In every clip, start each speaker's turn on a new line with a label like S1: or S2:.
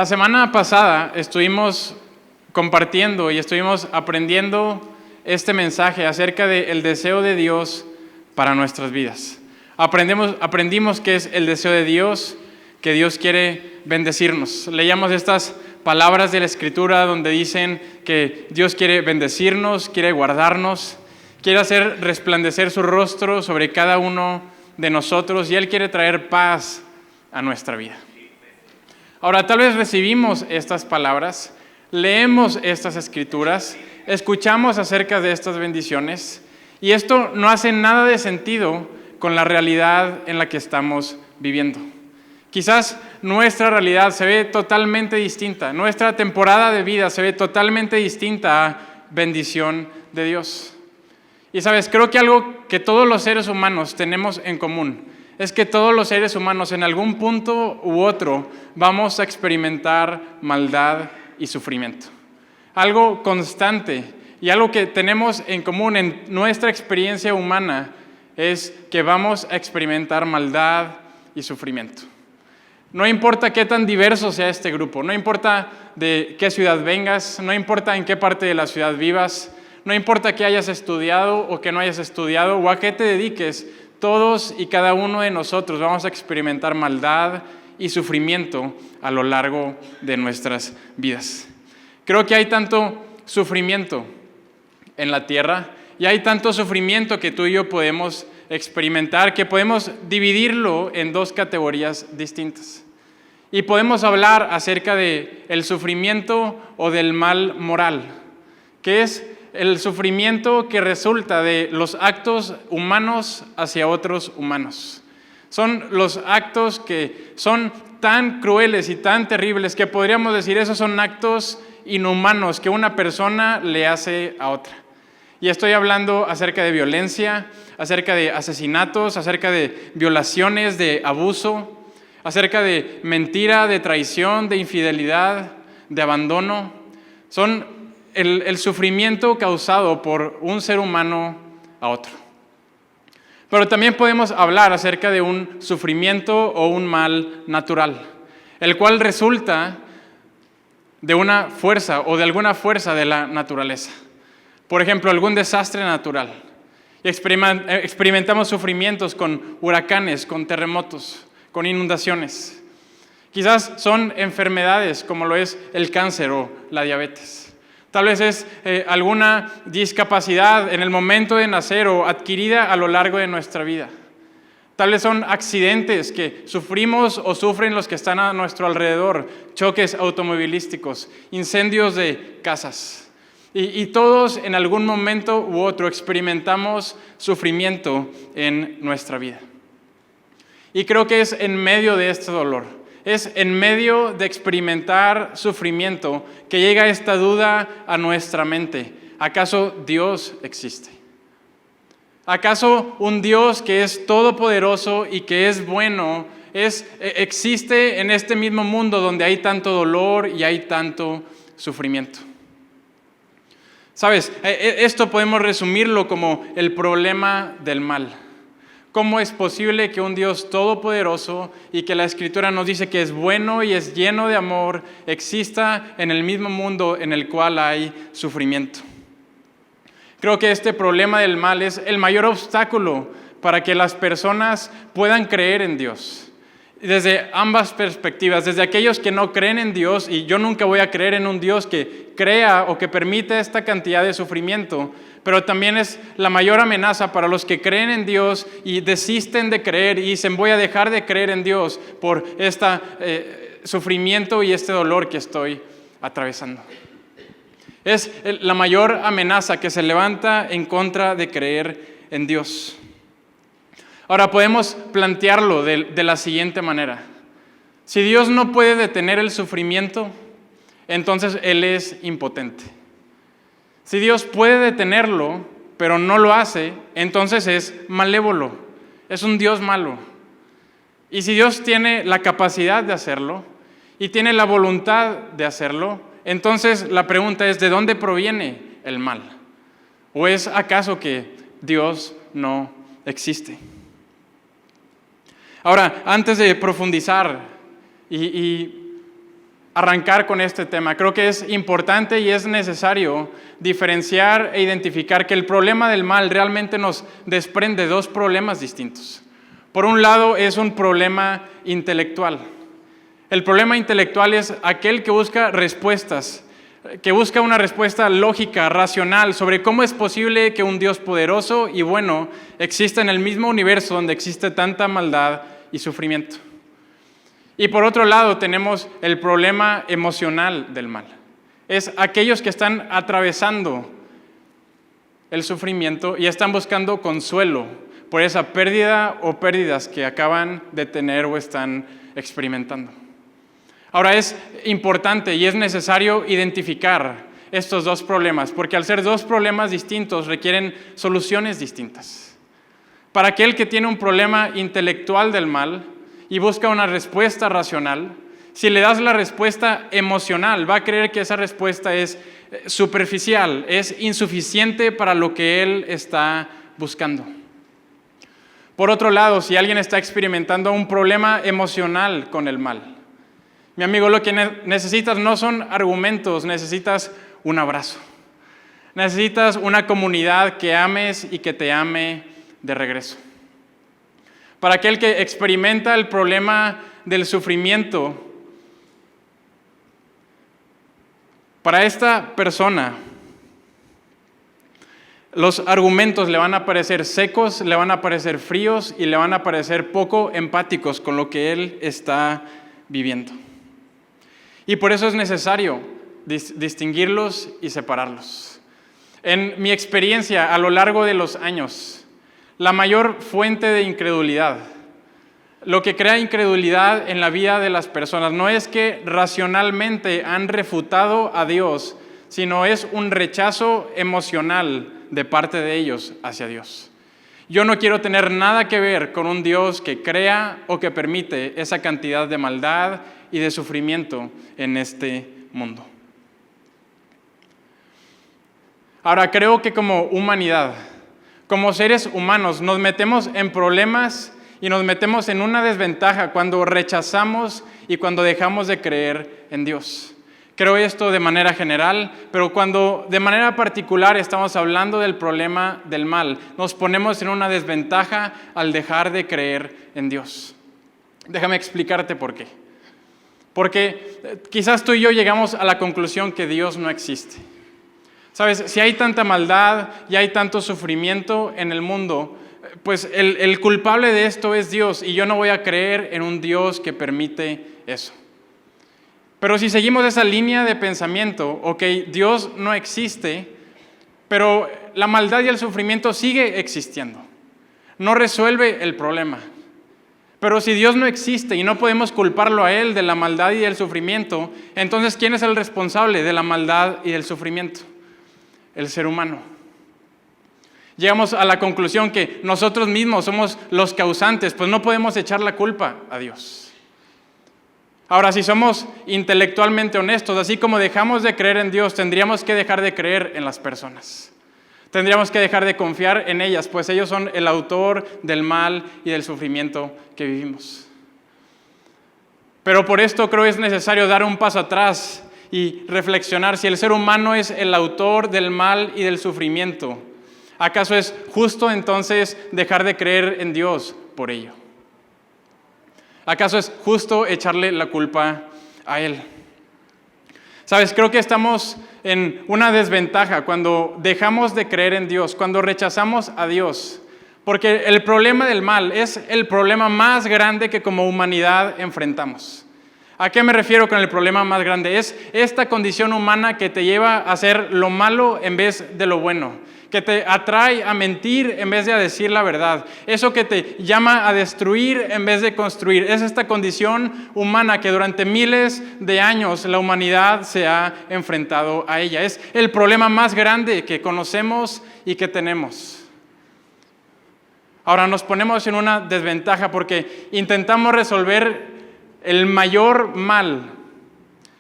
S1: La semana pasada estuvimos compartiendo y estuvimos aprendiendo este mensaje acerca del deseo de Dios para nuestras vidas. Aprendimos qué es el deseo de Dios, que Dios quiere bendecirnos. Leíamos estas palabras de la Escritura donde dicen que Dios quiere bendecirnos, quiere guardarnos, quiere hacer resplandecer su rostro sobre cada uno de nosotros y Él quiere traer paz a nuestra vida. Ahora, tal vez recibimos estas palabras, leemos estas escrituras, escuchamos acerca de estas bendiciones y esto no hace nada de sentido con la realidad en la que estamos viviendo. Quizás nuestra realidad se ve totalmente distinta, nuestra temporada de vida se ve totalmente distinta a bendición de Dios. Y sabes, creo que algo que todos los seres humanos tenemos en común es que todos los seres humanos en algún punto u otro vamos a experimentar maldad y sufrimiento. Algo constante y algo que tenemos en común en nuestra experiencia humana es que vamos a experimentar maldad y sufrimiento. No importa qué tan diverso sea este grupo, no importa de qué ciudad vengas, no importa en qué parte de la ciudad vivas, no importa qué hayas estudiado o qué no hayas estudiado o a qué te dediques, todos y cada uno de nosotros vamos a experimentar maldad y sufrimiento a lo largo de nuestras vidas. Creo que hay tanto sufrimiento en la tierra y hay tanto sufrimiento que tú y yo podemos experimentar que podemos dividirlo en dos categorías distintas. Y podemos hablar acerca del sufrimiento o del mal moral, que es el sufrimiento que resulta de los actos humanos hacia otros humanos. Son los actos que son tan crueles y tan terribles que podríamos decir esos son actos inhumanos que una persona le hace a otra. Y estoy hablando acerca de violencia, acerca de asesinatos, acerca de violaciones, de abuso, acerca de mentira, de traición, de infidelidad, de abandono. Son el sufrimiento causado por un ser humano a otro. Pero también podemos hablar acerca de un sufrimiento o un mal natural, el cual resulta de una fuerza o de alguna fuerza de la naturaleza. Por ejemplo, algún desastre natural. Experimentamos sufrimientos con huracanes, con terremotos, con inundaciones. Quizás son enfermedades como lo es el cáncer o la diabetes. Tal vez es alguna discapacidad en el momento de nacer o adquirida a lo largo de nuestra vida. Tal vez son accidentes que sufrimos o sufren los que están a nuestro alrededor, choques automovilísticos, incendios de casas. Y todos en algún momento u otro experimentamos sufrimiento en nuestra vida. Y creo que es en medio de este dolor, es en medio de experimentar sufrimiento que llega esta duda a nuestra mente. ¿Acaso Dios existe? ¿Acaso un Dios que es todopoderoso y que es bueno existe en este mismo mundo donde hay tanto dolor y hay tanto sufrimiento? ¿Sabes? Esto podemos resumirlo como el problema del mal. ¿Cómo es posible que un Dios todopoderoso y que la Escritura nos dice que es bueno y es lleno de amor exista en el mismo mundo en el cual hay sufrimiento? Creo que este problema del mal es el mayor obstáculo para que las personas puedan creer en Dios. Desde ambas perspectivas, desde aquellos que no creen en Dios, y yo nunca voy a creer en un Dios que crea o que permite esta cantidad de sufrimiento, pero también es la mayor amenaza para los que creen en Dios y desisten de creer y dicen voy a dejar de creer en Dios por este sufrimiento y este dolor que estoy atravesando. Es la mayor amenaza que se levanta en contra de creer en Dios. Ahora podemos plantearlo de la siguiente manera. Si Dios no puede detener el sufrimiento, entonces Él es impotente. Si Dios puede detenerlo, pero no lo hace, entonces es malévolo, es un Dios malo. Y si Dios tiene la capacidad de hacerlo y tiene la voluntad de hacerlo, entonces la pregunta es, ¿de dónde proviene el mal? ¿O es acaso que Dios no existe? Ahora, antes de profundizar y arrancar con este tema. Creo que es importante y es necesario diferenciar e identificar que el problema del mal realmente nos desprende dos problemas distintos. Por un lado, es un problema intelectual. El problema intelectual es aquel que busca respuestas, que busca una respuesta lógica, racional, sobre cómo es posible que un Dios poderoso y bueno exista en el mismo universo donde existe tanta maldad y sufrimiento. Y por otro lado tenemos el problema emocional del mal. Es aquellos que están atravesando el sufrimiento y están buscando consuelo por esa pérdida o pérdidas que acaban de tener o están experimentando. Ahora es importante y es necesario identificar estos dos problemas, porque al ser dos problemas distintos requieren soluciones distintas. Para aquel que tiene un problema intelectual del mal y busca una respuesta racional, si le das la respuesta emocional, va a creer que esa respuesta es superficial, es insuficiente para lo que él está buscando. Por otro lado, si alguien está experimentando un problema emocional con el mal, mi amigo, lo que necesitas no son argumentos, necesitas un abrazo. Necesitas una comunidad que ames y que te ame de regreso. Para aquel que experimenta el problema del sufrimiento, para esta persona, los argumentos le van a parecer secos, le van a parecer fríos y le van a parecer poco empáticos con lo que él está viviendo. Y por eso es necesario distinguirlos y separarlos. En mi experiencia a lo largo de los años, la mayor fuente de incredulidad, lo que crea incredulidad en la vida de las personas, no es que racionalmente han refutado a Dios, sino es un rechazo emocional de parte de ellos hacia Dios. Yo no quiero tener nada que ver con un Dios que crea o que permite esa cantidad de maldad y de sufrimiento en este mundo. Ahora, creo que como humanidad, como seres humanos, nos metemos en problemas y nos metemos en una desventaja cuando rechazamos y cuando dejamos de creer en Dios. Creo esto de manera general, pero cuando de manera particular estamos hablando del problema del mal, nos ponemos en una desventaja al dejar de creer en Dios. Déjame explicarte por qué. Porque quizás tú y yo llegamos a la conclusión que Dios no existe. ¿Sabes? Si hay tanta maldad y hay tanto sufrimiento en el mundo, pues el culpable de esto es Dios y yo no voy a creer en un Dios que permite eso. Pero si seguimos esa línea de pensamiento, ok, Dios no existe, pero la maldad y el sufrimiento sigue existiendo. No resuelve el problema. Pero si Dios no existe y no podemos culparlo a Él de la maldad y del sufrimiento, entonces ¿quién es el responsable de la maldad y del sufrimiento? El ser humano. Llegamos a la conclusión que nosotros mismos somos los causantes, pues no podemos echar la culpa a Dios. Ahora, si somos intelectualmente honestos, así como dejamos de creer en Dios, tendríamos que dejar de creer en las personas. Tendríamos que dejar de confiar en ellas, pues ellos son el autor del mal y del sufrimiento que vivimos. Pero por esto creo es necesario dar un paso atrás y reflexionar si el ser humano es el autor del mal y del sufrimiento. ¿Acaso es justo entonces dejar de creer en Dios por ello? ¿Acaso es justo echarle la culpa a Él? ¿Sabes? Creo que estamos en una desventaja cuando dejamos de creer en Dios, cuando rechazamos a Dios, porque el problema del mal es el problema más grande que como humanidad enfrentamos. ¿A qué me refiero con el problema más grande? Es esta condición humana que te lleva a hacer lo malo en vez de lo bueno, que te atrae a mentir en vez de a decir la verdad, eso que te llama a destruir en vez de construir. Es esta condición humana que durante miles de años la humanidad se ha enfrentado a ella. Es el problema más grande que conocemos y que tenemos. Ahora nos ponemos en una desventaja porque intentamos resolver el mayor mal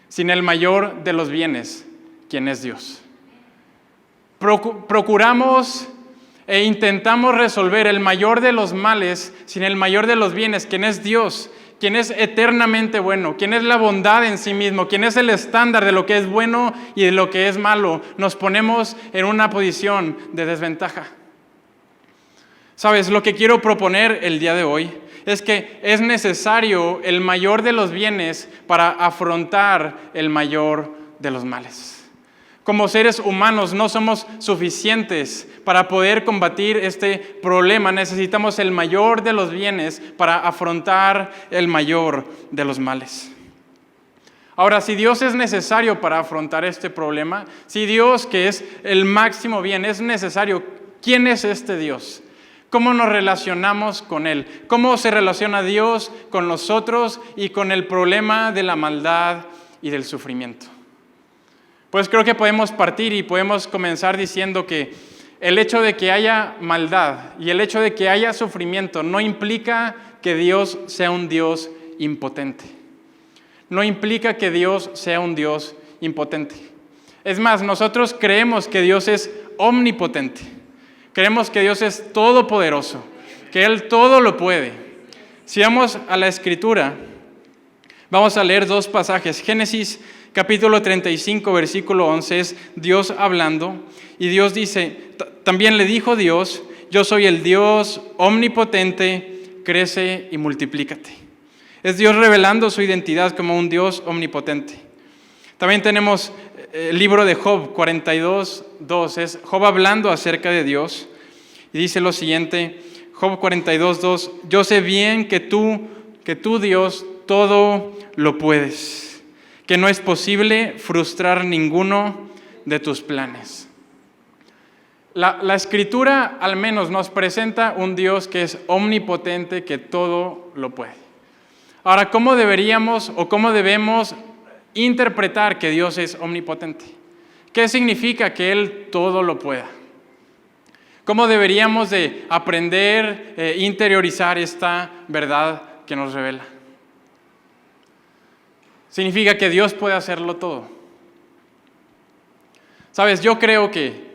S1: sin el mayor de los bienes, quien es Dios. Procuramos e intentamos resolver el mayor de los males sin el mayor de los bienes, quien es Dios, quien es eternamente bueno, quien es la bondad en sí mismo, quien es el estándar de lo que es bueno y de lo que es malo, nos ponemos en una posición de desventaja. ¿Sabes? Lo que quiero proponer el día de hoy es que es necesario el mayor de los bienes para afrontar el mayor de los males. Como seres humanos no somos suficientes para poder combatir este problema. Necesitamos el mayor de los bienes para afrontar el mayor de los males. Ahora, si Dios es necesario para afrontar este problema, si Dios, que es el máximo bien, es necesario, ¿quién es este Dios? ¿Cómo nos relacionamos con Él? ¿Cómo se relaciona Dios con nosotros y con el problema de la maldad y del sufrimiento? Pues creo que podemos partir y podemos comenzar diciendo que el hecho de que haya maldad y el hecho de que haya sufrimiento no implica que Dios sea un Dios impotente. No implica que Dios sea un Dios impotente. Es más, nosotros creemos que Dios es omnipotente. Creemos que Dios es todopoderoso, que Él todo lo puede. Si vamos a la Escritura, vamos a leer dos pasajes. Génesis capítulo 35, versículo 11, es Dios hablando. Y Dios dice, también le dijo Dios, yo soy el Dios omnipotente, crece y multiplícate. Es Dios revelando su identidad como un Dios omnipotente. También tenemos el libro de Job 42:2, es Job hablando acerca de Dios, y dice lo siguiente, Job 42:2, yo sé bien que tú Dios todo lo puedes, que no es posible frustrar ninguno de tus planes. La Escritura al menos nos presenta un Dios que es omnipotente, que todo lo puede. Ahora, ¿cómo deberíamos o cómo debemos interpretar que Dios es omnipotente? ¿Qué significa que Él todo lo pueda? ¿Cómo deberíamos de aprender, interiorizar esta verdad que nos revela? Significa que Dios puede hacerlo todo. Sabes, yo creo que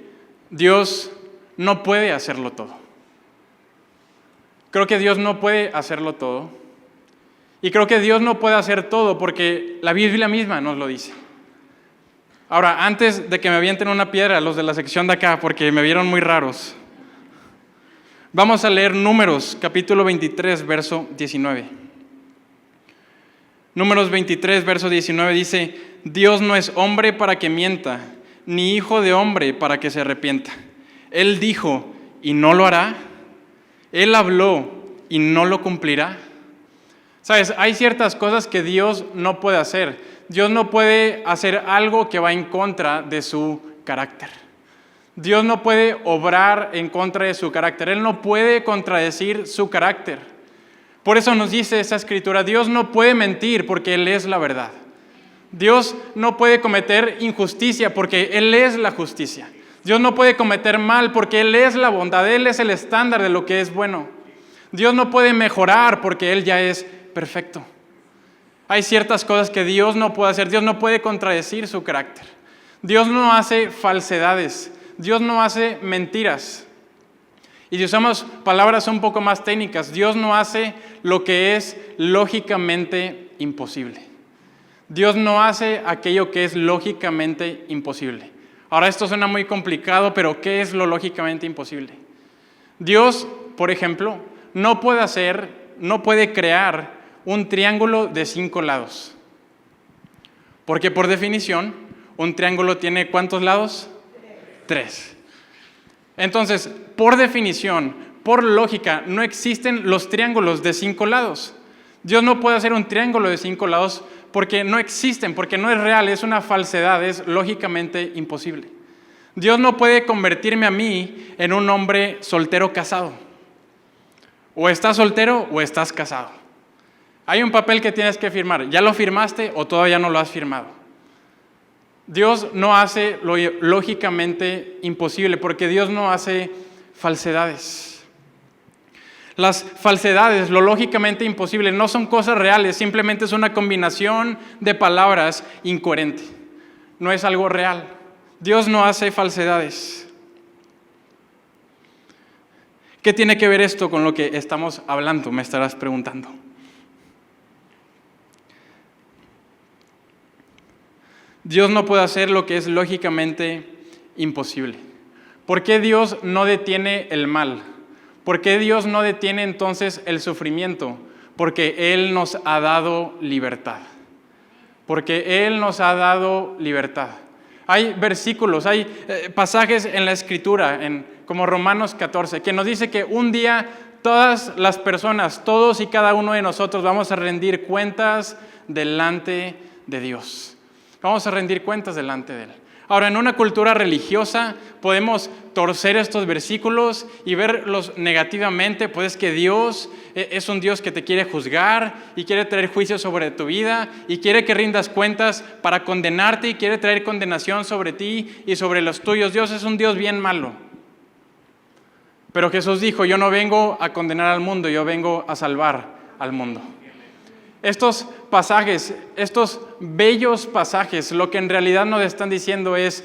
S1: Dios no puede hacerlo todo. Creo que Dios no puede hacerlo todo. Y creo que Dios no puede hacer todo porque la Biblia misma nos lo dice. Ahora, antes de que me avienten una piedra los de la sección de acá, porque me vieron muy raros, vamos a leer Números, capítulo 23, verso 19. Números 23, verso 19 dice, Dios no es hombre para que mienta, ni hijo de hombre para que se arrepienta. Él dijo, ¿y no lo hará? Él habló, ¿y no lo cumplirá? ¿Sabes? Hay ciertas cosas que Dios no puede hacer. Dios no puede hacer algo que va en contra de su carácter. Dios no puede obrar en contra de su carácter. Él no puede contradecir su carácter. Por eso nos dice esa Escritura, Dios no puede mentir porque Él es la verdad. Dios no puede cometer injusticia porque Él es la justicia. Dios no puede cometer mal porque Él es la bondad. Él es el estándar de lo que es bueno. Dios no puede mejorar porque Él ya es perfecto. Hay ciertas cosas que Dios no puede hacer. Dios no puede contradecir su carácter. Dios no hace falsedades. Dios no hace mentiras. Y si usamos palabras un poco más técnicas, Dios no hace lo que es lógicamente imposible. Dios no hace aquello que es lógicamente imposible. Ahora, esto suena muy complicado, pero ¿qué es lo lógicamente imposible? Dios, por ejemplo, no puede crear un triángulo de 5 lados. Porque por definición, un triángulo tiene ¿cuántos lados? 3. Entonces, por definición, por lógica, no existen los triángulos de 5 lados. Dios no puede hacer un triángulo de 5 lados porque no existen, porque no es real, es una falsedad, es lógicamente imposible. Dios no puede convertirme a mí en un hombre soltero casado. O estás soltero o estás casado. Hay un papel que tienes que firmar. ¿Ya lo firmaste o todavía no lo has firmado? Dios no hace lo lógicamente imposible porque Dios no hace falsedades. Las falsedades, lo lógicamente imposible, no son cosas reales, simplemente es una combinación de palabras incoherente. No es algo real. Dios no hace falsedades. ¿Qué tiene que ver esto con lo que estamos hablando? Me estarás preguntando. Dios no puede hacer lo que es lógicamente imposible. ¿Por qué Dios no detiene el mal? ¿Por qué Dios no detiene entonces el sufrimiento? Porque Él nos ha dado libertad. Porque Él nos ha dado libertad. Hay versículos, hay pasajes en la Escritura, como Romanos 14, que nos dice que un día todas las personas, todos y cada uno de nosotros vamos a rendir cuentas delante de Dios. Vamos a rendir cuentas delante de Él. Ahora, en una cultura religiosa podemos torcer estos versículos y verlos negativamente, pues que Dios es un Dios que te quiere juzgar y quiere traer juicio sobre tu vida y quiere que rindas cuentas para condenarte y quiere traer condenación sobre ti y sobre los tuyos. Dios es un Dios bien malo. Pero Jesús dijo, yo no vengo a condenar al mundo, yo vengo a salvar al mundo. Estos pasajes, estos bellos pasajes, lo que en realidad nos están diciendo es,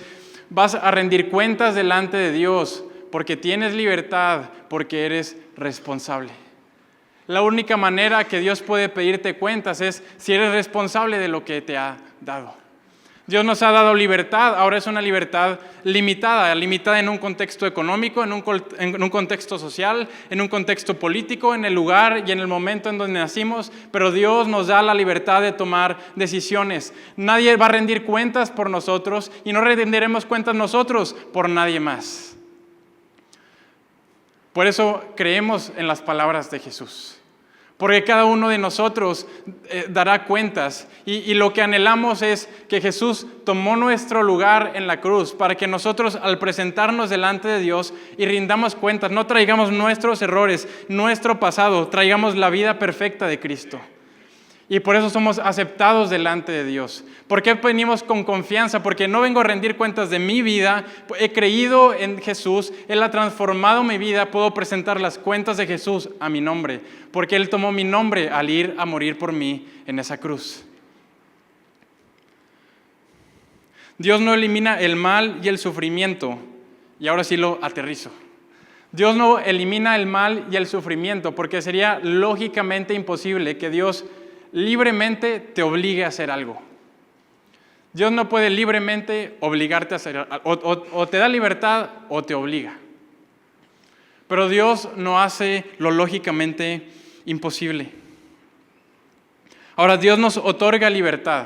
S1: vas a rendir cuentas delante de Dios porque tienes libertad, porque eres responsable. La única manera que Dios puede pedirte cuentas es si eres responsable de lo que te ha dado. Dios nos ha dado libertad, ahora es una libertad limitada en un contexto económico, en un contexto social, en un contexto político, en el lugar y en el momento en donde nacimos, pero Dios nos da la libertad de tomar decisiones. Nadie va a rendir cuentas por nosotros y no rendiremos cuentas nosotros por nadie más. Por eso creemos en las palabras de Jesús. Porque cada uno de nosotros dará cuentas y lo que anhelamos es que Jesús tomó nuestro lugar en la cruz para que nosotros al presentarnos delante de Dios y rindamos cuentas, no traigamos nuestros errores, nuestro pasado, traigamos la vida perfecta de Cristo. Y por eso somos aceptados delante de Dios. ¿Por qué venimos con confianza? Porque no vengo a rendir cuentas de mi vida. He creído en Jesús. Él ha transformado mi vida. Puedo presentar las cuentas de Jesús a mi nombre. Porque Él tomó mi nombre al ir a morir por mí en esa cruz. Dios no elimina el mal y el sufrimiento. Y ahora sí lo aterrizo. Dios no elimina el mal y el sufrimiento porque sería lógicamente imposible que Dios libremente te obligue a hacer algo. Dios no puede libremente obligarte a hacer algo. O te da libertad o te obliga. Pero Dios no hace lo lógicamente imposible. Ahora, Dios nos otorga libertad.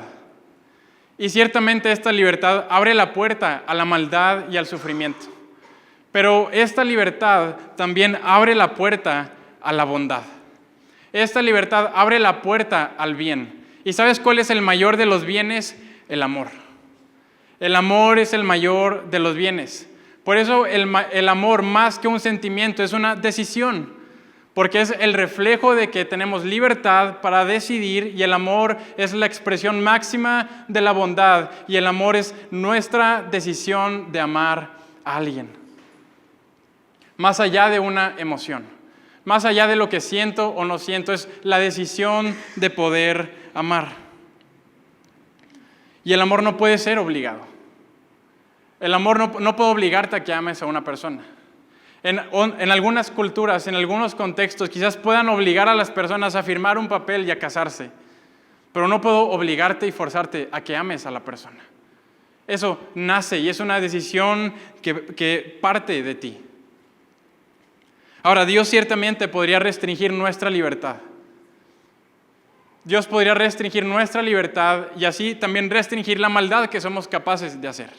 S1: Y ciertamente esta libertad abre la puerta a la maldad y al sufrimiento. Pero esta libertad también abre la puerta a la bondad. Esta libertad abre la puerta al bien. ¿Y sabes cuál es el mayor de los bienes? El amor. El amor es el mayor de los bienes. Por eso el amor, más que un sentimiento, es una decisión. Porque es el reflejo de que tenemos libertad para decidir y el amor es la expresión máxima de la bondad. Y el amor es nuestra decisión de amar a alguien. Más allá de una emoción. Más allá de lo que siento o no siento, es la decisión de poder amar. Y el amor no puede ser obligado. El amor no puede obligarte a que ames a una persona. En algunas culturas, en algunos contextos, quizás puedan obligar a las personas a firmar un papel y a casarse. Pero no puedo obligarte y forzarte a que ames a la persona. Eso nace y es una decisión que parte de ti. Ahora, Dios ciertamente podría restringir nuestra libertad. Dios podría restringir nuestra libertad y así también restringir la maldad que somos capaces de hacer.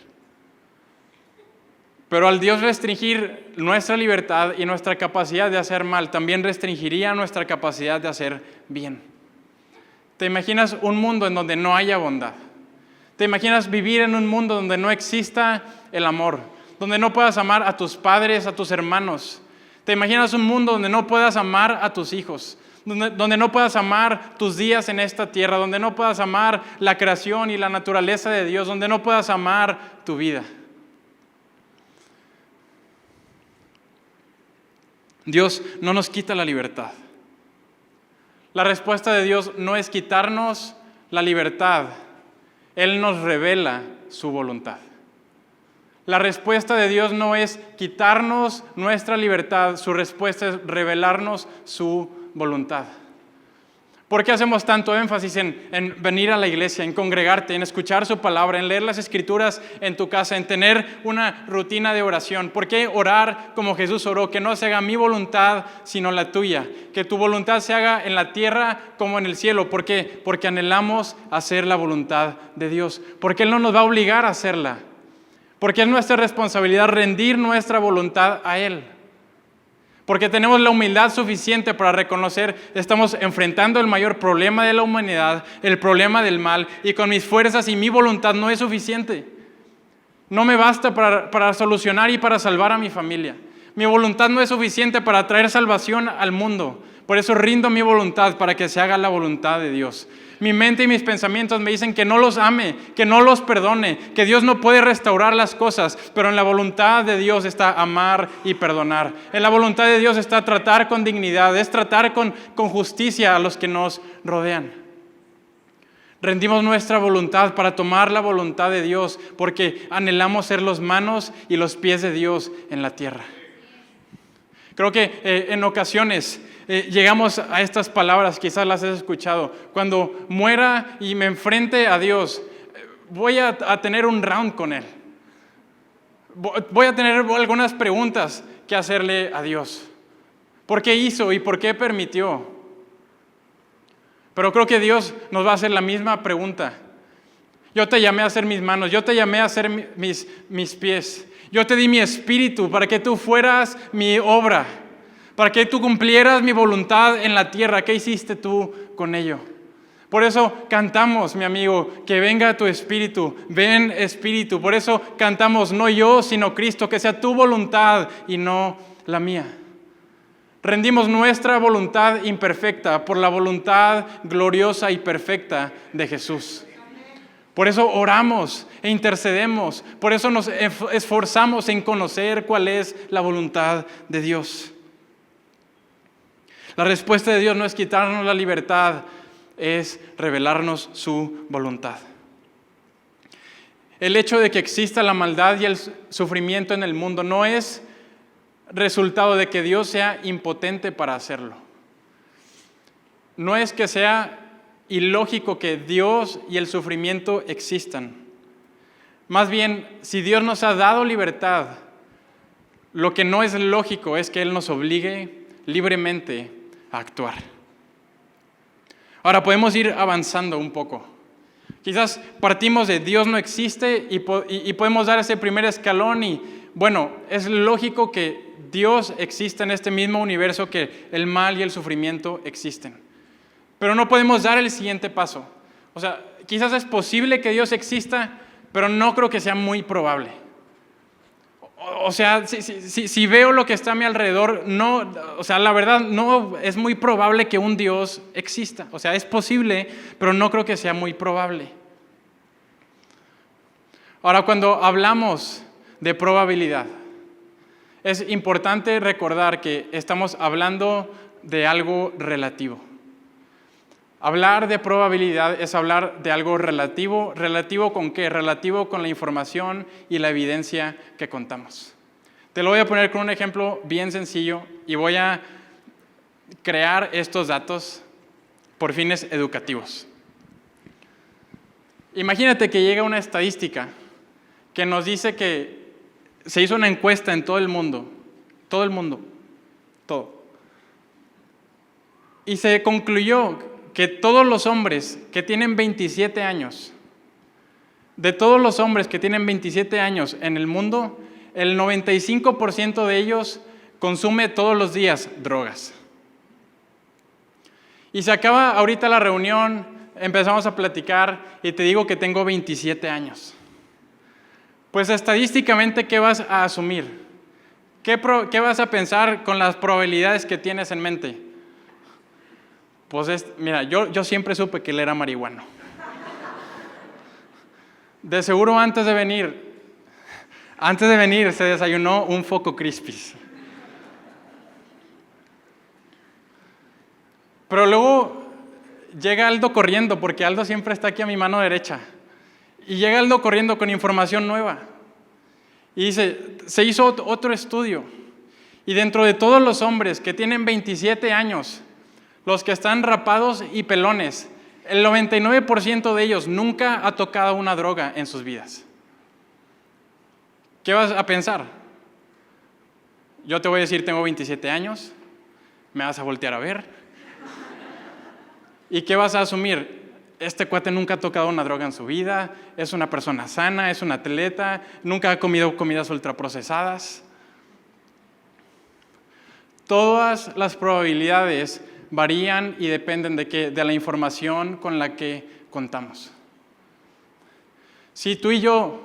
S1: Pero al Dios restringir nuestra libertad y nuestra capacidad de hacer mal, también restringiría nuestra capacidad de hacer bien. ¿Te imaginas un mundo en donde no haya bondad? ¿Te imaginas vivir en un mundo donde no exista el amor? Donde no puedas amar a tus padres, a tus hermanos. ¿Te imaginas un mundo donde no puedas amar a tus hijos? Donde no puedas amar tus días en esta tierra, donde no puedas amar la creación y la naturaleza de Dios, donde no puedas amar tu vida. Dios no nos quita la libertad. La respuesta de Dios no es quitarnos la libertad. Él nos revela su voluntad. La respuesta de Dios no es quitarnos nuestra libertad, su respuesta es revelarnos su voluntad. ¿Por qué hacemos tanto énfasis en venir a la iglesia, en congregarte, en escuchar su palabra, en leer las escrituras en tu casa, en tener una rutina de oración? ¿Por qué orar como Jesús oró? Que no se haga mi voluntad, sino la tuya. Que tu voluntad se haga en la tierra como en el cielo. ¿Por qué? Porque anhelamos hacer la voluntad de Dios. Porque Él no nos va a obligar a hacerla. Porque es nuestra responsabilidad rendir nuestra voluntad a Él. Porque tenemos la humildad suficiente para reconocer que estamos enfrentando el mayor problema de la humanidad, el problema del mal, y con mis fuerzas y mi voluntad no es suficiente. No me basta para solucionar y para salvar a mi familia. Mi voluntad no es suficiente para traer salvación al mundo. Por eso rindo mi voluntad para que se haga la voluntad de Dios. Mi mente y mis pensamientos me dicen que no los ame, que no los perdone, que Dios no puede restaurar las cosas, pero en la voluntad de Dios está amar y perdonar. En la voluntad de Dios está tratar con dignidad, es tratar con justicia a los que nos rodean. Rendimos nuestra voluntad para tomar la voluntad de Dios, porque anhelamos ser las manos y los pies de Dios en la tierra. Creo que en ocasiones llegamos a estas palabras, quizás las has escuchado. Cuando muera y me enfrente a Dios, voy a tener un round con Él. Voy a tener algunas preguntas que hacerle a Dios. ¿Por qué hizo y por qué permitió? Pero creo que Dios nos va a hacer la misma pregunta. Yo te llamé a hacer mis manos, yo te llamé a hacer mis pies. Yo te di mi espíritu para que tú fueras mi obra, para que tú cumplieras mi voluntad en la tierra. ¿Qué hiciste tú con ello? Por eso cantamos, mi amigo, que venga tu espíritu, ven espíritu. Por eso cantamos, no yo, sino Cristo, que sea tu voluntad y no la mía. Rendimos nuestra voluntad imperfecta por la voluntad gloriosa y perfecta de Jesús. Por eso oramos e intercedemos, por eso nos esforzamos en conocer cuál es la voluntad de Dios. La respuesta de Dios no es quitarnos la libertad, es revelarnos su voluntad. El hecho de que exista la maldad y el sufrimiento en el mundo no es resultado de que Dios sea impotente para hacerlo. No es que sea ilógico que Dios y el sufrimiento existan. Más bien, si Dios nos ha dado libertad, lo que no es lógico es que Él nos obligue libremente a actuar. Ahora podemos ir avanzando un poco. Quizás partimos de Dios no existe y podemos dar ese primer escalón y, bueno, es lógico que Dios exista en este mismo universo, que el mal y el sufrimiento existen. Pero no podemos dar el siguiente paso. O sea, quizás es posible que Dios exista, pero no creo que sea muy probable. O sea, si veo lo que está a mi alrededor, no, o sea, la verdad no es muy probable que un Dios exista. O sea, es posible, pero no creo que sea muy probable. Ahora, cuando hablamos de probabilidad, es importante recordar que estamos hablando de algo relativo. Hablar de probabilidad es hablar de algo relativo. ¿Relativo con qué? Relativo con la información y la evidencia que contamos. Te lo voy a poner con un ejemplo bien sencillo y voy a crear estos datos por fines educativos. Imagínate que llega una estadística que nos dice que se hizo una encuesta en todo el mundo. Y se concluyó que todos los hombres que tienen 27 años, de todos los hombres que tienen 27 años en el mundo, el 95% de ellos consume todos los días drogas. Y se acaba ahorita la reunión, empezamos a platicar y te digo que tengo 27 años. Pues estadísticamente, ¿qué vas a asumir? ¿Qué vas a pensar con las probabilidades que tienes en mente? Pues mira, yo siempre supe que él era marihuano. De seguro antes de venir se desayunó un Foco Crispies. Pero luego llega Aldo corriendo, porque Aldo siempre está aquí a mi mano derecha. Y llega Aldo corriendo con información nueva. Y dice, se hizo otro estudio. Y dentro de todos los hombres que tienen 27 años, los que están rapados y pelones, el 99% de ellos nunca ha tocado una droga en sus vidas. ¿Qué vas a pensar? Yo te voy a decir, tengo 27 años, me vas a voltear a ver. ¿Y qué vas a asumir? Este cuate nunca ha tocado una droga en su vida, es una persona sana, es un atleta, nunca ha comido comidas ultraprocesadas. Todas las probabilidades varían y dependen de la información con la que contamos. Si tú y yo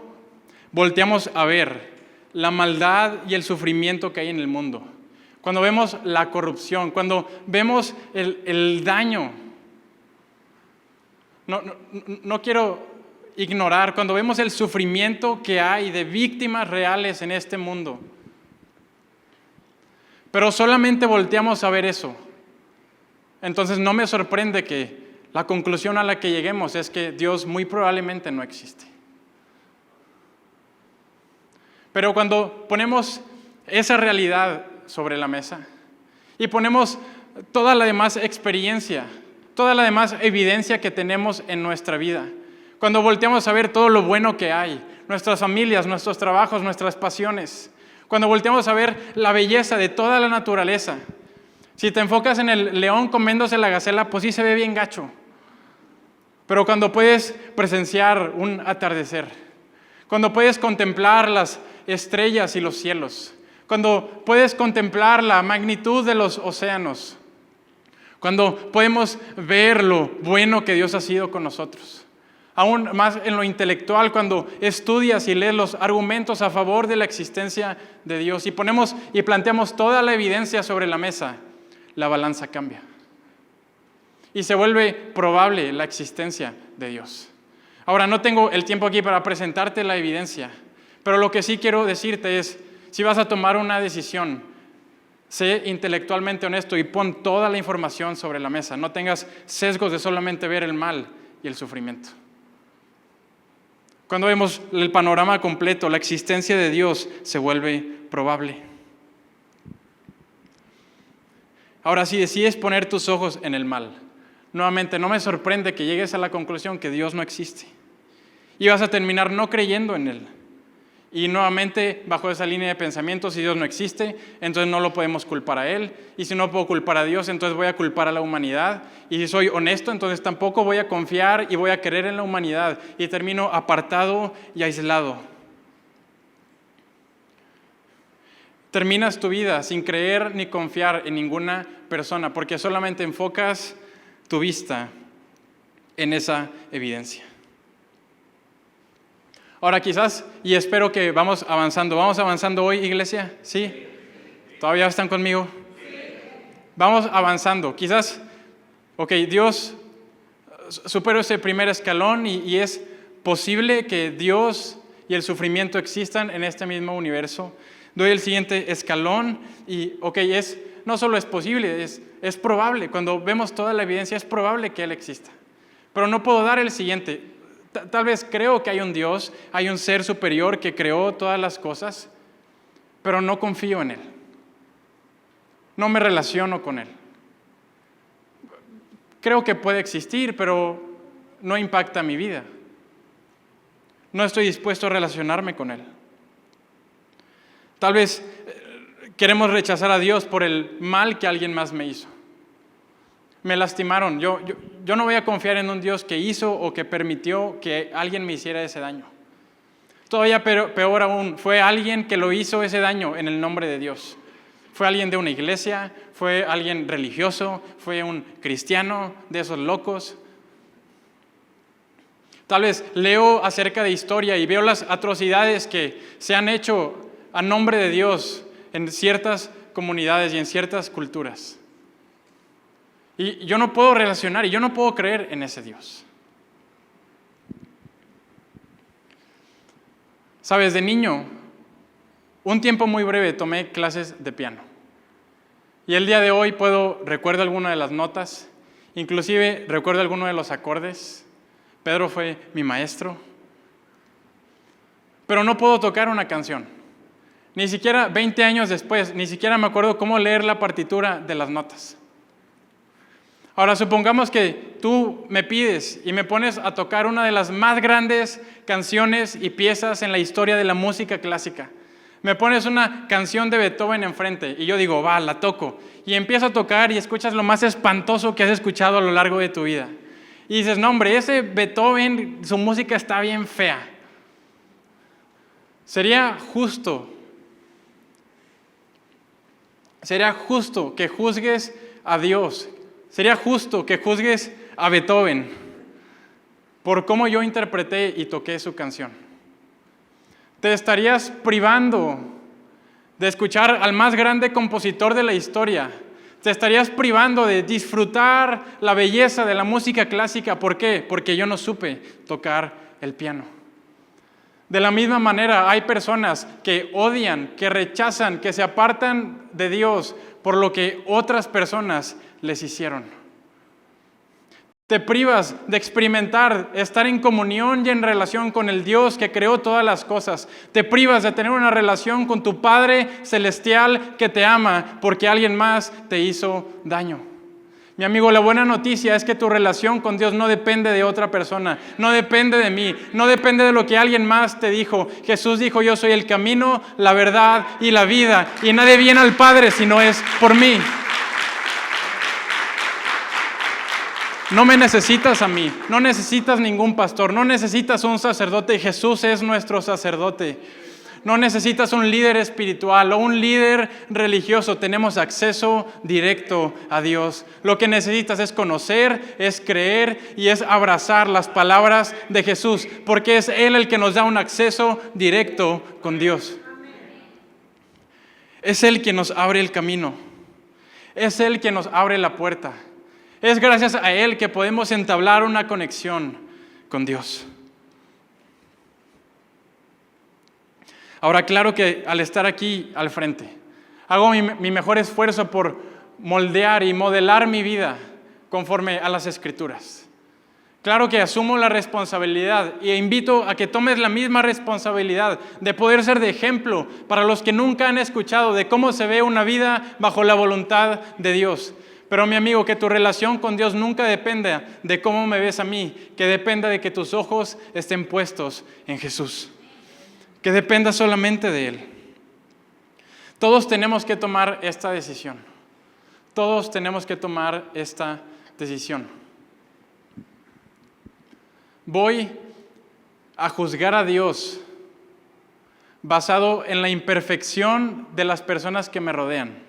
S1: volteamos a ver la maldad y el sufrimiento que hay en el mundo, cuando vemos la corrupción, cuando vemos el daño, no quiero ignorar, cuando vemos el sufrimiento que hay de víctimas reales en este mundo, pero solamente volteamos a ver eso, entonces no me sorprende que la conclusión a la que lleguemos es que Dios muy probablemente no existe. Pero cuando ponemos esa realidad sobre la mesa y ponemos toda la demás experiencia, toda la demás evidencia que tenemos en nuestra vida, cuando volteamos a ver todo lo bueno que hay, nuestras familias, nuestros trabajos, nuestras pasiones, cuando volteamos a ver la belleza de toda la naturaleza, si te enfocas en el león comiéndose la gacela, pues sí se ve bien gacho. Pero cuando puedes presenciar un atardecer, cuando puedes contemplar las estrellas y los cielos, cuando puedes contemplar la magnitud de los océanos, cuando podemos ver lo bueno que Dios ha sido con nosotros, aún más en lo intelectual, cuando estudias y lees los argumentos a favor de la existencia de Dios y ponemos y planteamos toda la evidencia sobre la mesa, la balanza cambia y se vuelve probable la existencia de Dios. Ahora, no tengo el tiempo aquí para presentarte la evidencia, pero lo que sí quiero decirte es, si vas a tomar una decisión, sé intelectualmente honesto y pon toda la información sobre la mesa. No tengas sesgos de solamente ver el mal y el sufrimiento. Cuando vemos el panorama completo, la existencia de Dios se vuelve probable. Ahora, si decides poner tus ojos en el mal, nuevamente no me sorprende que llegues a la conclusión que Dios no existe. Y vas a terminar no creyendo en Él. Y nuevamente, bajo esa línea de pensamiento, si Dios no existe, entonces no lo podemos culpar a Él. Y si no puedo culpar a Dios, entonces voy a culpar a la humanidad. Y si soy honesto, entonces tampoco voy a confiar y voy a creer en la humanidad. Y termino apartado y aislado. Terminas tu vida sin creer ni confiar en ninguna persona, porque solamente enfocas tu vista en esa evidencia. Ahora quizás, y espero que vamos avanzando hoy, iglesia, ¿sí? ¿Todavía están conmigo? Vamos avanzando, quizás, Dios superó ese primer escalón y es posible que Dios y el sufrimiento existan en este mismo universo. Doy el siguiente escalón y, no solo es posible, es probable. Cuando vemos toda la evidencia, es probable que Él exista. Pero no puedo dar el siguiente. Tal vez creo que hay un Dios, hay un ser superior que creó todas las cosas, pero no confío en Él. No me relaciono con Él. Creo que puede existir, pero no impacta mi vida. No estoy dispuesto a relacionarme con Él. Tal vez queremos rechazar a Dios por el mal que alguien más me hizo. Me lastimaron. Yo no voy a confiar en un Dios que hizo o que permitió que alguien me hiciera ese daño. Todavía peor aún, fue alguien que lo hizo ese daño en el nombre de Dios. Fue alguien de una iglesia, fue alguien religioso, fue un cristiano de esos locos. Tal vez leo acerca de historia y veo las atrocidades que se han hecho a nombre de Dios en ciertas comunidades y en ciertas culturas. Y yo no puedo relacionar y yo no puedo creer en ese Dios. Sabes, de niño, un tiempo muy breve tomé clases de piano. Y el día de hoy recuerdo alguna de las notas, inclusive recuerdo alguno de los acordes. Pedro fue mi maestro. Pero no puedo tocar una canción. Ni siquiera 20 años después, ni siquiera me acuerdo cómo leer la partitura de las notas. Ahora supongamos que tú me pides y me pones a tocar una de las más grandes canciones y piezas en la historia de la música clásica. Me pones una canción de Beethoven enfrente y yo digo, va, la toco. Y empiezo a tocar y escuchas lo más espantoso que has escuchado a lo largo de tu vida. Y dices, no hombre, ese Beethoven, su música está bien fea. Sería justo que juzgues a Dios. Sería justo que juzgues a Beethoven por cómo yo interpreté y toqué su canción. Te estarías privando de escuchar al más grande compositor de la historia. Te estarías privando de disfrutar la belleza de la música clásica. ¿Por qué? Porque yo no supe tocar el piano. De la misma manera, hay personas que odian, que rechazan, que se apartan de Dios por lo que otras personas les hicieron. Te privas de experimentar, estar en comunión y en relación con el Dios que creó todas las cosas. Te privas de tener una relación con tu Padre Celestial que te ama porque alguien más te hizo daño. Mi amigo, la buena noticia es que tu relación con Dios no depende de otra persona, no depende de mí, no depende de lo que alguien más te dijo. Jesús dijo, yo soy el camino, la verdad y la vida, y nadie viene al Padre si no es por mí. No me necesitas a mí, no necesitas ningún pastor, no necesitas un sacerdote. Jesús es nuestro sacerdote. No necesitas un líder espiritual o un líder religioso. Tenemos acceso directo a Dios. Lo que necesitas es conocer, es creer y es abrazar las palabras de Jesús, porque es Él el que nos da un acceso directo con Dios. Es Él quien nos abre el camino. Es Él quien nos abre la puerta. Es gracias a Él que podemos entablar una conexión con Dios. Ahora, claro que al estar aquí al frente, hago mi mejor esfuerzo por moldear y modelar mi vida conforme a las Escrituras. Claro que asumo la responsabilidad e invito a que tomes la misma responsabilidad de poder ser de ejemplo para los que nunca han escuchado de cómo se ve una vida bajo la voluntad de Dios. Pero mi amigo, que tu relación con Dios nunca dependa de cómo me ves a mí, que dependa de que tus ojos estén puestos en Jesús. Que dependa solamente de Él. Todos tenemos que tomar esta decisión. Todos tenemos que tomar esta decisión. Voy a juzgar a Dios basado en la imperfección de las personas que me rodean.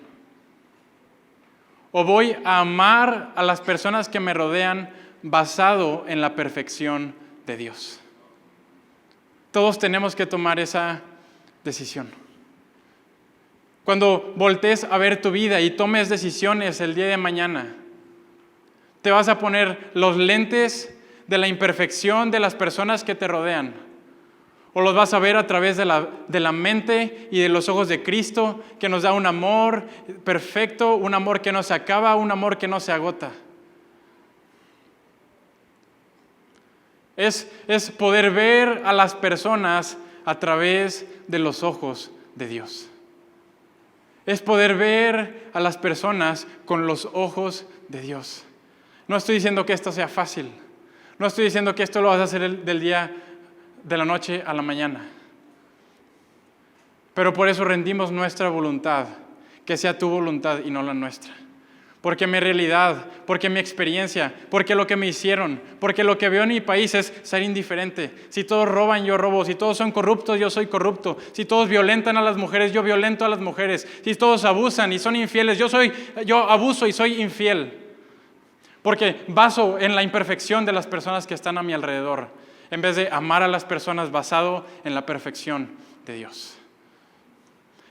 S1: O voy a amar a las personas que me rodean basado en la perfección de Dios. Todos tenemos que tomar esa decisión. Cuando voltees a ver tu vida y tomes decisiones el día de mañana, te vas a poner los lentes de la imperfección de las personas que te rodean, o los vas a ver a través de la mente y de los ojos de Cristo, que nos da un amor perfecto, un amor que no se acaba, un amor que no se agota. Es poder ver a las personas a través de los ojos de Dios. Es poder ver a las personas con los ojos de Dios. No estoy diciendo que esto sea fácil. No estoy diciendo que esto lo vas a hacer del día de la noche a la mañana. Pero por eso rendimos nuestra voluntad, que sea tu voluntad y no la nuestra. Porque mi realidad, porque mi experiencia, porque lo que me hicieron, porque lo que veo en mi país es ser indiferente. Si todos roban, yo robo. Si todos son corruptos, yo soy corrupto. Si todos violentan a las mujeres, yo violento a las mujeres. Si todos abusan y son infieles, yo abuso y soy infiel. Porque baso en la imperfección de las personas que están a mi alrededor, en vez de amar a las personas basado en la perfección de Dios.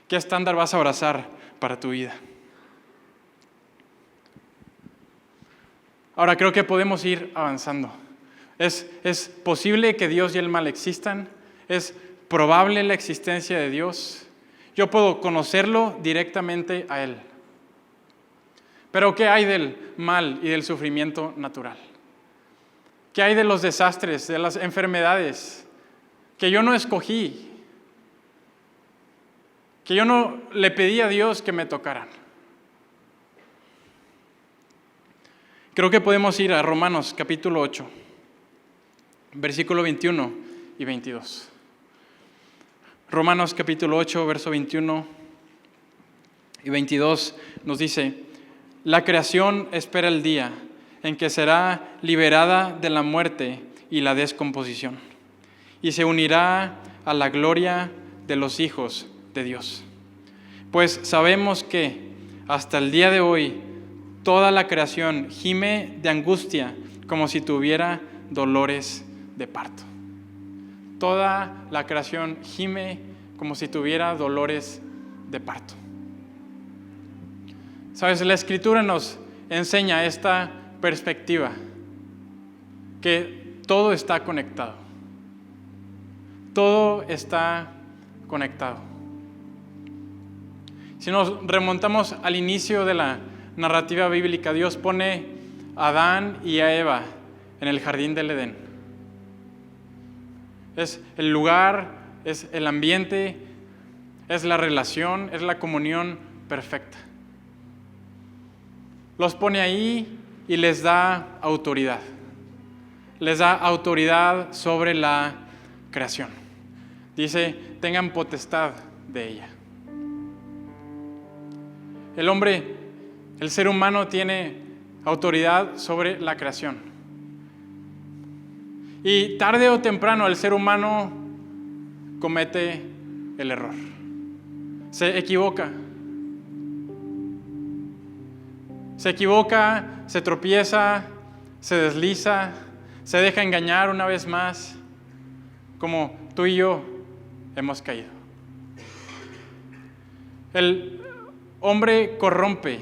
S1: ¿Qué estándar vas a abrazar para tu vida? Ahora creo que podemos ir avanzando. Es posible que Dios y el mal existan. Es probable la existencia de Dios. Yo puedo conocerlo directamente a Él. Pero ¿qué hay del mal y del sufrimiento natural? ¿Qué hay de los desastres, de las enfermedades que yo no escogí? Que yo no le pedí a Dios que me tocaran. Creo que podemos ir a Romanos capítulo 8, versículo 21 y 22. Romanos capítulo 8, verso 21 y 22 nos dice: la creación espera el día en que será liberada de la muerte y la descomposición, y se unirá a la gloria de los hijos de Dios. Pues sabemos que hasta el día de hoy toda la creación gime de angustia como si tuviera dolores de parto. Toda la creación gime como si tuviera dolores de parto. Sabes, la Escritura nos enseña esta perspectiva, que todo está conectado. Todo está conectado. Si nos remontamos al inicio de la narrativa bíblica, Dios pone a Adán y a Eva en el jardín del Edén. Es el lugar, es el ambiente, es la relación, es la comunión perfecta. Los pone ahí y les da autoridad. Les da autoridad sobre la creación. Dice, tengan potestad de ella. El hombre, el ser humano tiene autoridad sobre la creación. Y tarde o temprano el ser humano comete el error. Se equivoca. Se equivoca, se tropieza, se desliza, se deja engañar una vez más, como tú y yo hemos caído. El hombre corrompe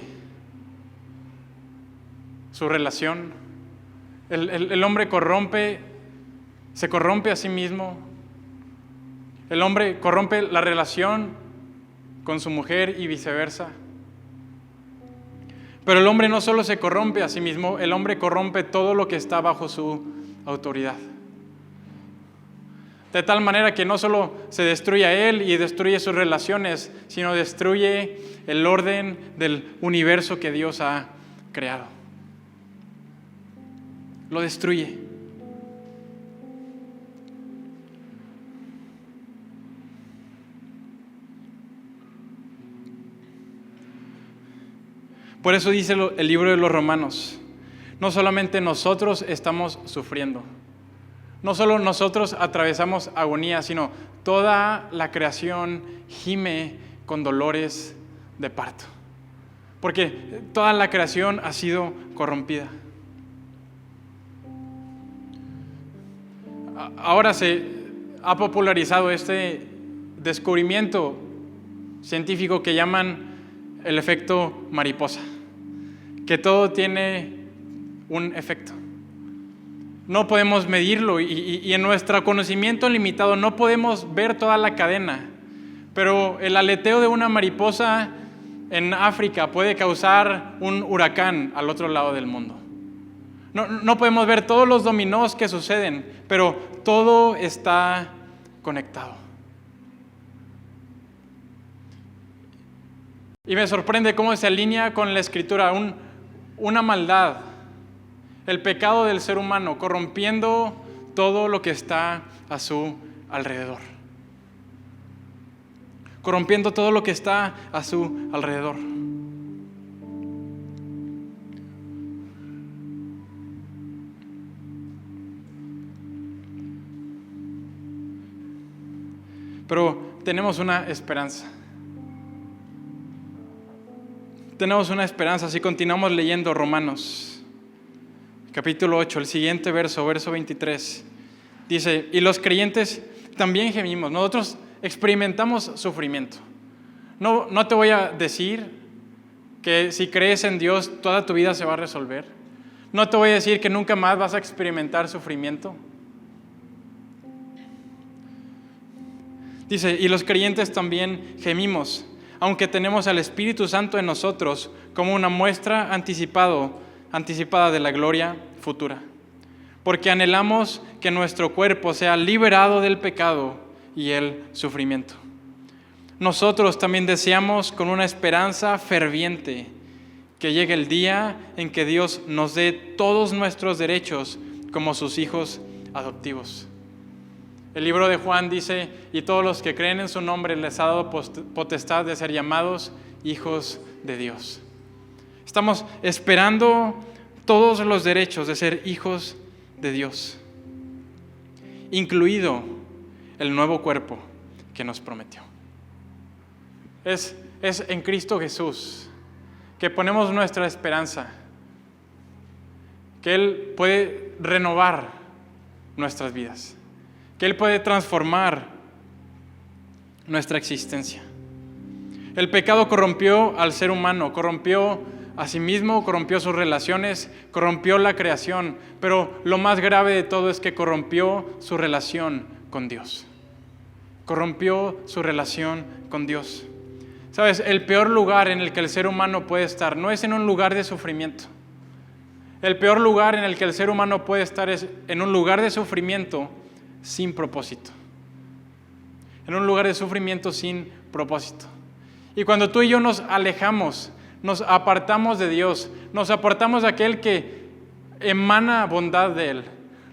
S1: su relación. El hombre se corrompe a sí mismo. El hombre corrompe la relación con su mujer y viceversa. Pero el hombre no solo se corrompe a sí mismo, el hombre corrompe todo lo que está bajo su autoridad. De tal manera que no solo se destruye a él y destruye sus relaciones, sino destruye el orden del universo que Dios ha creado. Lo destruye. Por eso dice el libro de los Romanos, no solamente nosotros estamos sufriendo, no solo nosotros atravesamos agonía, sino toda la creación gime con dolores de parto, porque toda la creación ha sido corrompida. Ahora se ha popularizado este descubrimiento científico que llaman el efecto mariposa, que todo tiene un efecto. No podemos medirlo y en nuestro conocimiento limitado no podemos ver toda la cadena, pero el aleteo de una mariposa en África puede causar un huracán al otro lado del mundo. No podemos ver todos los dominós que suceden, pero todo está conectado. Y me sorprende cómo se alinea con la Escritura una maldad, el pecado del ser humano, corrompiendo todo lo que está a su alrededor. Corrompiendo todo lo que está a su alrededor. Pero tenemos una esperanza. Tenemos una esperanza si continuamos leyendo Romanos, capítulo 8, el siguiente verso 23. Dice, y los creyentes también gemimos. Nosotros experimentamos sufrimiento. No te voy a decir que si crees en Dios toda tu vida se va a resolver. No te voy a decir que nunca más vas a experimentar sufrimiento. Dice, y los creyentes también gemimos, aunque tenemos al Espíritu Santo en nosotros como una muestra anticipada de la gloria futura. Porque anhelamos que nuestro cuerpo sea liberado del pecado y el sufrimiento. Nosotros también deseamos con una esperanza ferviente que llegue el día en que Dios nos dé todos nuestros derechos como sus hijos adoptivos. El libro de Juan dice, y todos los que creen en su nombre les ha dado potestad de ser llamados hijos de Dios. Estamos esperando todos los derechos de ser hijos de Dios, incluido el nuevo cuerpo que nos prometió. Es en Cristo Jesús que ponemos nuestra esperanza, que Él puede renovar nuestras vidas, que Él puede transformar nuestra existencia. El pecado corrompió al ser humano, corrompió a sí mismo, corrompió sus relaciones, corrompió la creación, pero lo más grave de todo es que corrompió su relación con Dios. Corrompió su relación con Dios. ¿Sabes? El peor lugar en el que el ser humano puede estar no es en un lugar de sufrimiento. El peor lugar en el que el ser humano puede estar es en un lugar de sufrimiento sin propósito. En un lugar de sufrimiento sin propósito. Y cuando tú y yo nos alejamos, nos apartamos de Dios, nos apartamos de aquel que emana bondad de Él,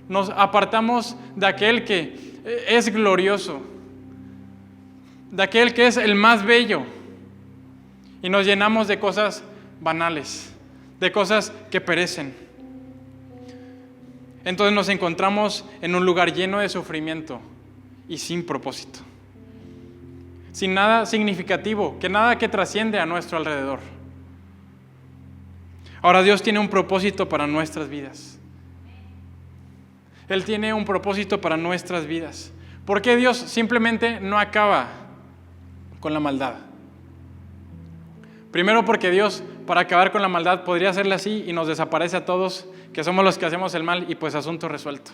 S1: nos apartamos de aquel que es glorioso, de aquel que es el más bello, y nos llenamos de cosas banales, de cosas que perecen. Entonces nos encontramos en un lugar lleno de sufrimiento y sin propósito, sin nada significativo, nada que trasciende a nuestro alrededor. Ahora Dios tiene un propósito para nuestras vidas. Él tiene un propósito para nuestras vidas. ¿Por qué Dios simplemente no acaba con la maldad? Primero porque Dios, para acabar con la maldad, podría hacerle así y nos desaparece a todos, que somos los que hacemos el mal, y pues asunto resuelto.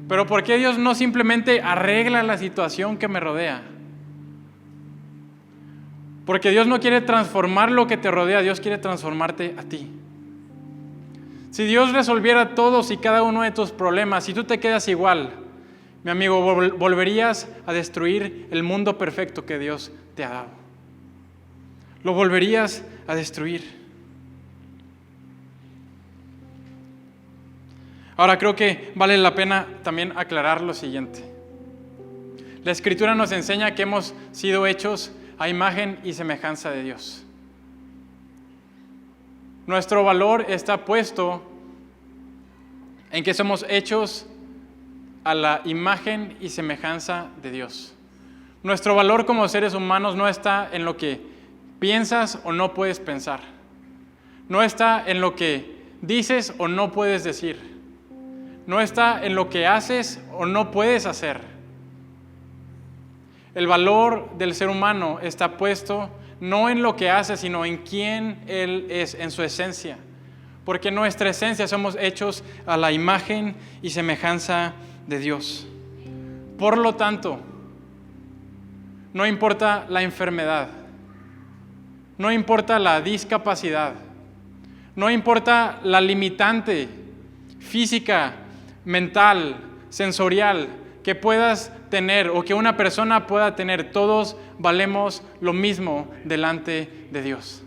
S1: Pero ¿por qué Dios no simplemente arregla la situación que me rodea? Porque Dios no quiere transformar lo que te rodea, Dios quiere transformarte a ti. Si Dios resolviera todos y cada uno de tus problemas, si tú te quedas igual, mi amigo, volverías a destruir el mundo perfecto que Dios te ha dado. Lo volverías a destruir. Ahora creo que vale la pena también aclarar lo siguiente. La Escritura nos enseña que hemos sido hechos a imagen y semejanza de Dios. Nuestro valor está puesto en que somos hechos a la imagen y semejanza de Dios. Nuestro valor como seres humanos no está en lo que piensas o no puedes pensar. No está en lo que dices o no puedes decir. No está en lo que haces o no puedes hacer. El valor del ser humano está puesto no en lo que hace, sino en quién Él es, en su esencia. Porque en nuestra esencia somos hechos a la imagen y semejanza de Dios. Por lo tanto, no importa la enfermedad, no importa la discapacidad, no importa la limitante física, mental, sensorial que puedas tener o que una persona pueda tener, todos valemos lo mismo delante de Dios.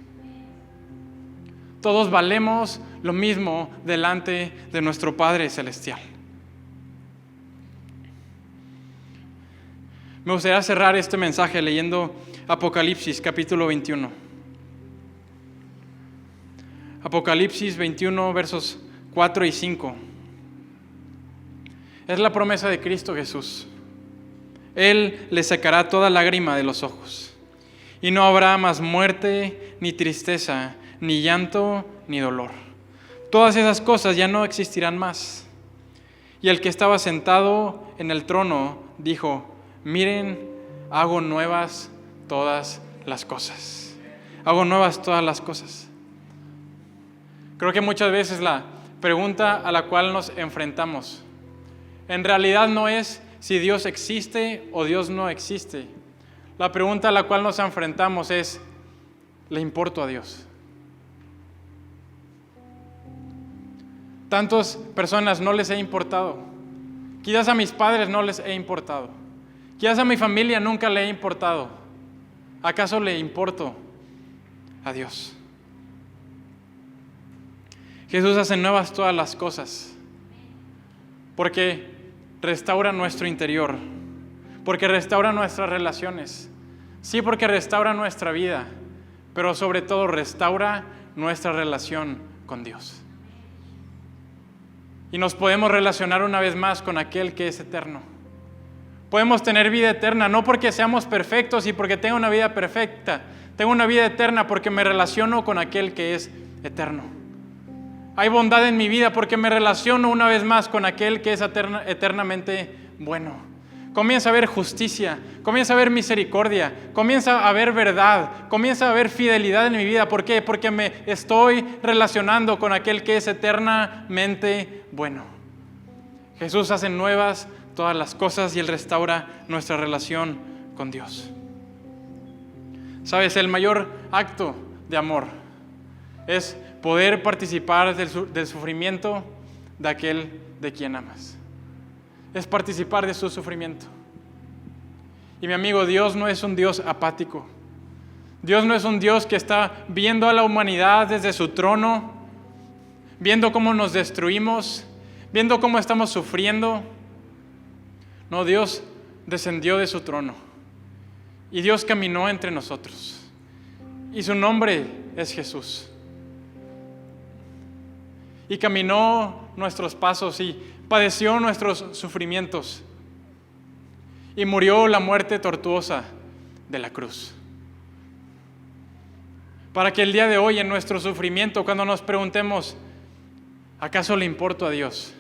S1: Todos valemos lo mismo delante de nuestro Padre Celestial. Me gustaría cerrar este mensaje leyendo Apocalipsis capítulo 21. Apocalipsis 21 versos 4 y 5. Es la promesa de Cristo Jesús. Él le secará toda lágrima de los ojos. Y no habrá más muerte, ni tristeza, ni llanto, ni dolor. Todas esas cosas ya no existirán más. Y el que estaba sentado en el trono dijo: miren, hago nuevas todas las cosas. Hago nuevas todas las cosas. Creo que muchas veces la pregunta a la cual nos enfrentamos en realidad no es si Dios existe o Dios no existe. La pregunta a la cual nos enfrentamos es: ¿le importo a Dios? Tantas personas no les he importado. Quizás a mis padres no les he importado. Quizás a mi familia nunca le he importado. ¿Acaso le importo a Dios. Jesús hace nuevas todas las cosas porque restaura nuestro interior, porque restaura nuestras relaciones, sí, porque restaura nuestra vida, pero sobre todo restaura nuestra relación con Dios. Y nos podemos relacionar una vez más con aquel que es eterno. Podemos tener vida eterna, no porque seamos perfectos y porque tenga una vida perfecta. Tengo una vida eterna porque me relaciono con aquel que es eterno. Hay bondad en mi vida porque me relaciono una vez más con aquel que es eternamente bueno. Comienza a haber justicia, comienza a haber misericordia, comienza a haber verdad, comienza a haber fidelidad en mi vida. ¿Por qué? Porque me estoy relacionando con aquel que es eternamente bueno. Jesús hace nuevas todas las cosas y Él restaura nuestra relación con Dios. ¿Sabes? El mayor acto de amor es poder participar del sufrimiento de aquel de quien amas. Es participar de su sufrimiento. Y mi amigo, Dios no es un Dios apático. Dios no es un Dios que está viendo a la humanidad desde su trono, viendo cómo nos destruimos, viendo cómo estamos sufriendo. No, Dios descendió de su trono y Dios caminó entre nosotros. Y su nombre es Jesús. Y caminó nuestros pasos y padeció nuestros sufrimientos y murió la muerte tortuosa de la cruz. Para que el día de hoy en nuestro sufrimiento, cuando nos preguntemos, ¿acaso le importo a Dios?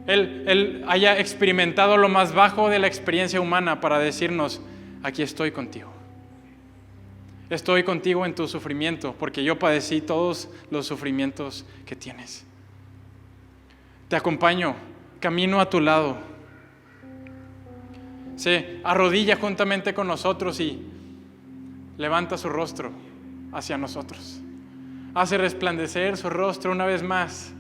S1: Él haya experimentado lo más bajo de la experiencia humana para decirnos, aquí estoy contigo. Estoy contigo en tu sufrimiento, porque yo padecí todos los sufrimientos que tienes. Te acompaño, camino a tu lado. Se arrodilla juntamente con nosotros y levanta su rostro hacia nosotros. Hace resplandecer su rostro una vez más.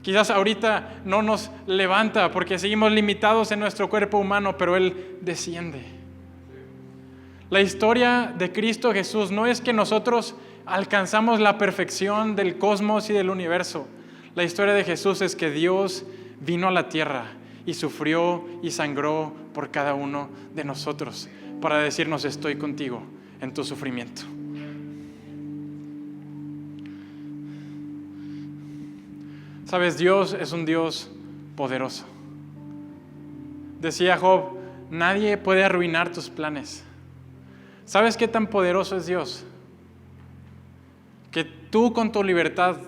S1: Quizás ahorita no nos levanta porque seguimos limitados en nuestro cuerpo humano, pero Él desciende. La historia de Cristo Jesús no es que nosotros alcanzamos la perfección del cosmos y del universo. La historia de Jesús es que Dios vino a la tierra y sufrió y sangró por cada uno de nosotros para decirnos, estoy contigo en tu sufrimiento. Sabes, Dios es un Dios poderoso. Decía Job, nadie puede arruinar tus planes. ¿Sabes qué tan poderoso es Dios? Que tú con tu libertad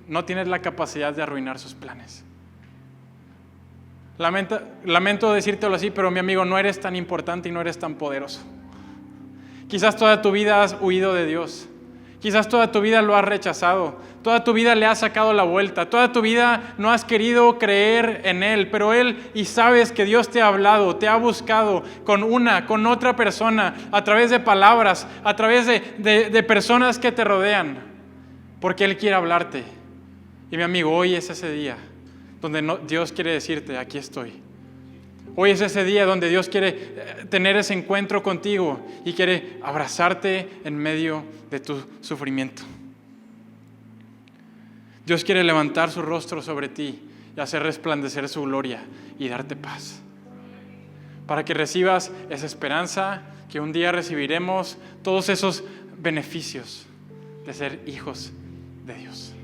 S1: no tienes la capacidad de arruinar sus planes. Lamento decírtelo así, pero mi amigo, no eres tan importante y no eres tan poderoso. Quizás toda tu vida has huido de Dios. Quizás toda tu vida lo has rechazado. Toda tu vida le has sacado la vuelta. Toda tu vida no has querido creer en Él. Pero y sabes que Dios te ha hablado, te ha buscado con otra persona, a través de palabras, a través de personas que te rodean. Porque Él quiere hablarte. Y mi amigo, hoy es ese día donde Dios quiere decirte, aquí estoy. Hoy es ese día donde Dios quiere tener ese encuentro contigo y quiere abrazarte en medio de tu sufrimiento. Dios quiere levantar su rostro sobre ti y hacer resplandecer su gloria y darte paz. Para que recibas esa esperanza que un día recibiremos todos esos beneficios de ser hijos de Dios.